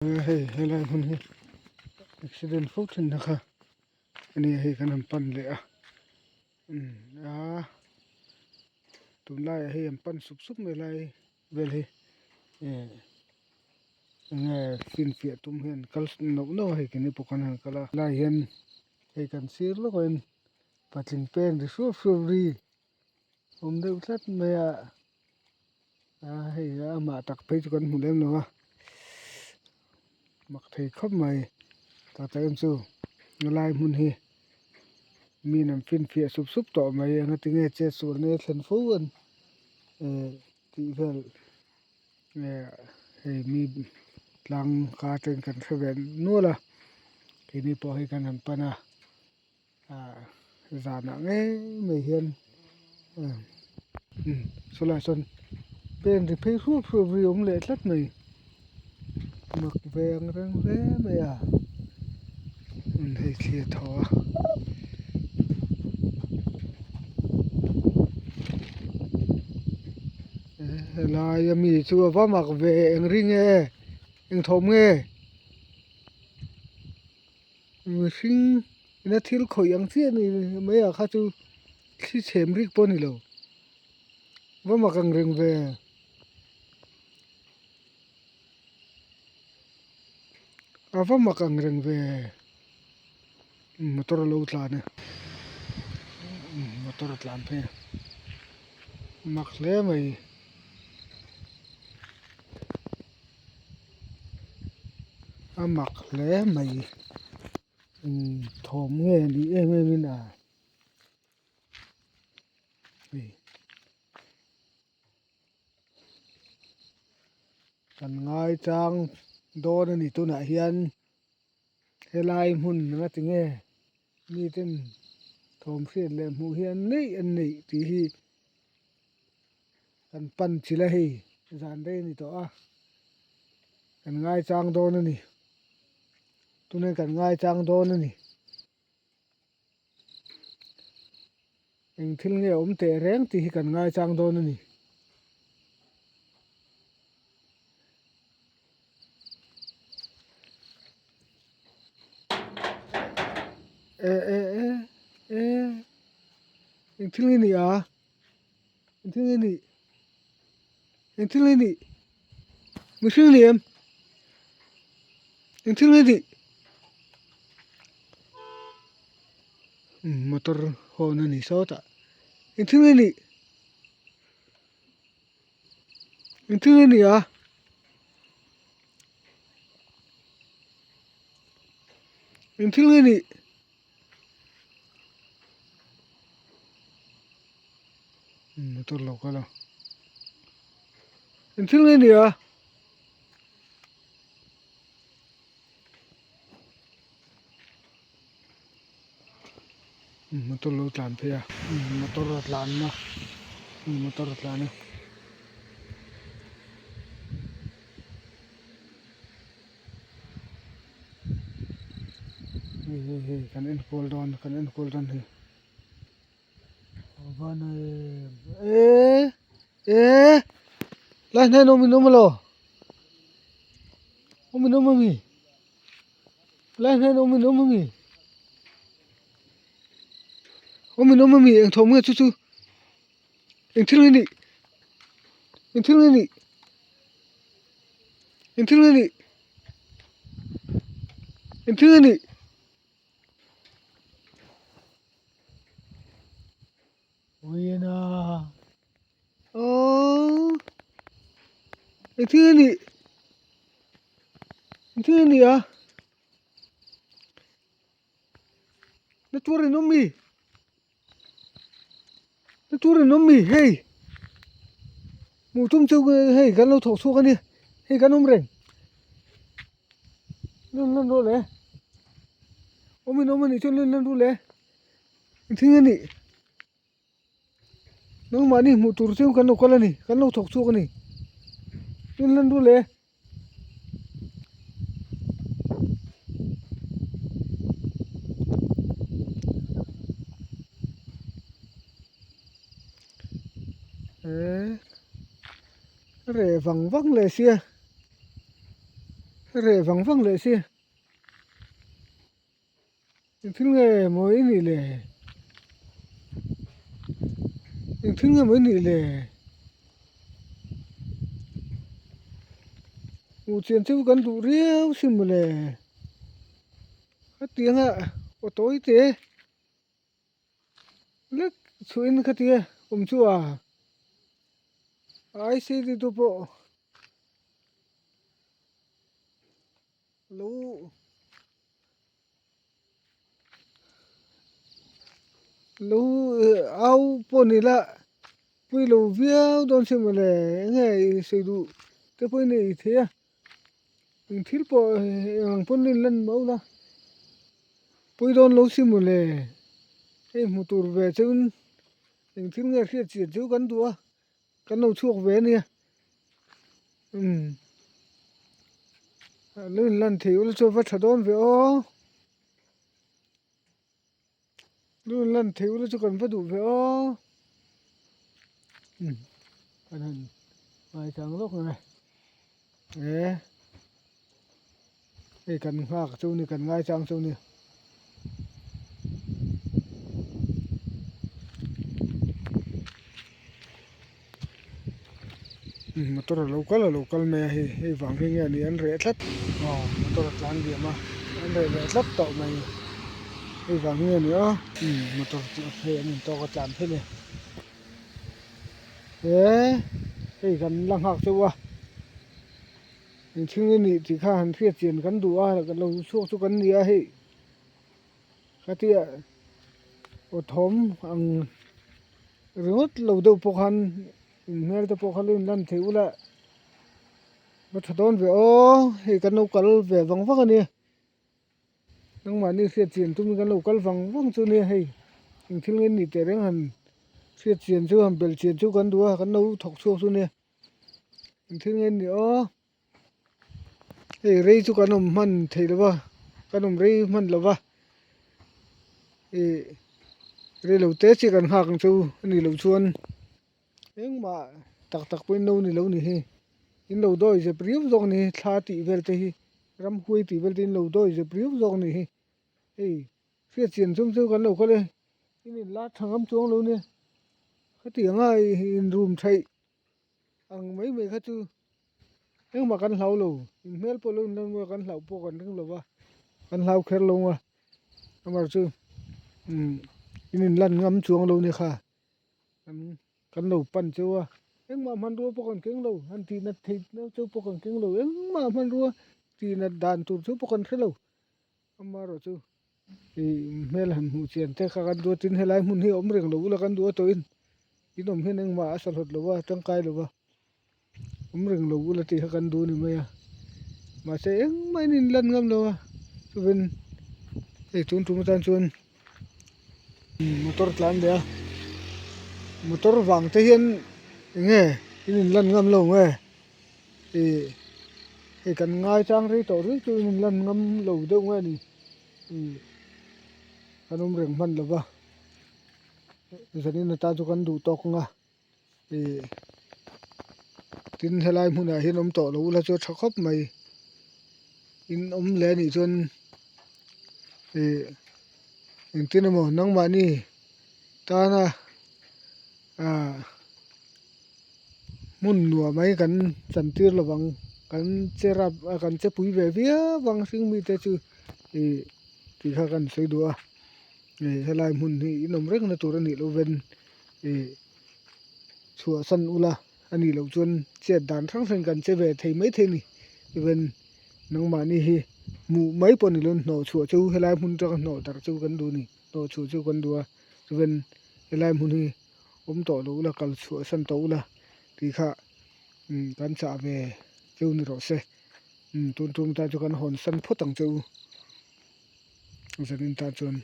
Hei lai hun hi accident phốt hin na kha ani hei kan ham pan le a tum lai hei ham pan sup me lai vel hi nge fin fia tum hian kal no hei kini pokan han kala lai hian hei kan sir lo koin patling pen ri ri deuh tlat mai hei ama tak phei chu kan hmu lem lo a mak thei khop mai ta em chu lai mun hi mi nam fin fia sup to mai anga tinge che sur ne thlen fu an ti vel hei mi tlang ka ten kan threven nuala kini po hi kan han pana zana nge mai hian sola son pen ri phei ri le tlat mai mak veng reng ve mai hei thlia tho lai mi chu va mak ve eng ring eng thom nge mi hring na thil khoi ang chi ni mai kha chu khi chem rik po ni lo va mak ang reng ve va mak ang reng ve motor lo tla ne motor tlan phe mak hle mai mak hle mai thom nge ni em in kan ngai chang don ani tuna hian helai mun na tinge mi ten thom khian le mu hian nei an nei ti hi kan pan chila hi zan dei ni to kan ngai chang don ani tuna kan ngai chang don ani eng thil nge te reng ti hi kan ngai chang don ani eng thil ni eng thil ni mi thil ni em eng thil ni motor hon ani sawta eng thil ni eng thil ni eng thil ni motor lo kala eng thil ni motor lo tlan phe motor tlan na motor tlan na kan en kol don hi van lai nei no mi lo no mi lai nei no mi no mi eng thom nge chu eng thil ni eng thil ni eng thil ni eng thil ni Oyena eng thil ni na tur no mi hei mu tum chu hei kan lo thok su kan ni hei kan reng lên ro le no mi chu lên ro le thing ni nang ma ni mu tur chu kan lo kala ni kan lo thok su kan ni lên ro le re vang le sia rẻ vắng vắng lệ xí thứ nghe mới nỉ lệ thứ nghe mới nỉ lệ u chuyện chú cần đủ riêu xin mà lệ cái tiếng ô tối thế lắc suy cái tiếng chú ai xí đi tụ bộ lú lú ao po nỉ lạ bây lú viêu đón xin mà lệ ngày xây đủ thế bây nỉ thế thiếu bộ hàng po lên lần máu la bây đón lú xin mà lệ cái một tuổi về chứ mình thiếu nghe khi chuyện chú cần đùa cần đầu chuộc về nè lên lần thiếu cho vắt đón về ô lên lần thiếu cho cần vắt đủ về ô anh hình mai sáng lúc này nè cái cần hoa châu này cần ngai trang châu này motor local mẹ hay vàng cái nghe này anh rẻ lắm motor láng điểm mà anh rẻ lắm tậu mày hay vàng nghe nữa motor hay anh to có chạm thế này thế cái cần lăng học châu mình chưa nghĩ thì khá hẳn phiệt tiền cần đủ là cần lâu suốt cho cần gì hay cái tia ở thóm ăn rất lâu đâu bốc han nghe đâu bốc han lên lần thiếu là bắt đón về ô thì cần lâu cần về vắng vắng này nhưng mà đi phiệt tiền tụi mình cần lâu cần vắng vắng chỗ này hay mình chưa nghĩ thì đấy hẳn phiệt tiền chứ hẳn bel tiền chứ cần đủ cần lâu thọc suốt chỗ này mình chưa nghĩ nữa rei chu kanum man theilawa kanum rei man lawa rei lo te chi kan hak chu ani lo chuan eng ma tak tak poi no ni lo ni hi in lo doi je priu jong ni thla ti vel te hi ram hui ti vel tin lo doi je priu jong ni hi phía tiền chung chu kan lo ko le in la thangam chuang lo ni ka ti ngai in room thai ang mấy mấy ka chu nhưng mà căn hậu luôn mel po luôn nên căn hậu po còn những lo căn hậu kher luôn mà chứ in lần ngắm chuông luôn này kha căn đầu pan chu nhưng mà man rua po còn kính lâu han thì nó thịt nó chu po còn kính lâu nhưng mà man rua thì nó đàn tụt chu po còn kher lâu mà rồi chứ thì mel han hu chen te kha kan du tin helai mun hi om reng lo la kan du to in om hen ang ma asal hot lo tang kai lo rừng lù là thì cần đu này mà sẽ mấy nên lần ngâm đâu cho bên để chúng ta chuồn motor lan đấy motor vàng thế hiện nghe nên lần ngâm lâu nghe thì cần ngay trang đi tổ chức cho nên lần ngâm lâu đâu nghe đi cần ông rừng mình là vâng cho nên là ta cho cần đủ to không thì tin helai mun a hin to lo la cho thakop mai in le ni chon in tin mo nang ma ni ta na mun nuwa mai kan chan tir lo bang kan cherap kan che pui ve via bang sing mi te chu ti kha kan sei do helai mun hi inom rek na tur ni lo ven chua san ula ani lo chuan che dan thang thang kan che ve thei mai thei ni even nang ma ni hi mu mai pon ni lon no chua chu helai mun ta no tar chu kan du ni no chu chu kan du even helai mun hi to lo la kal chua san to la ti kha kan cha ve chu ni ro se tun ta chu kan hon san photang chu zanin ta chuan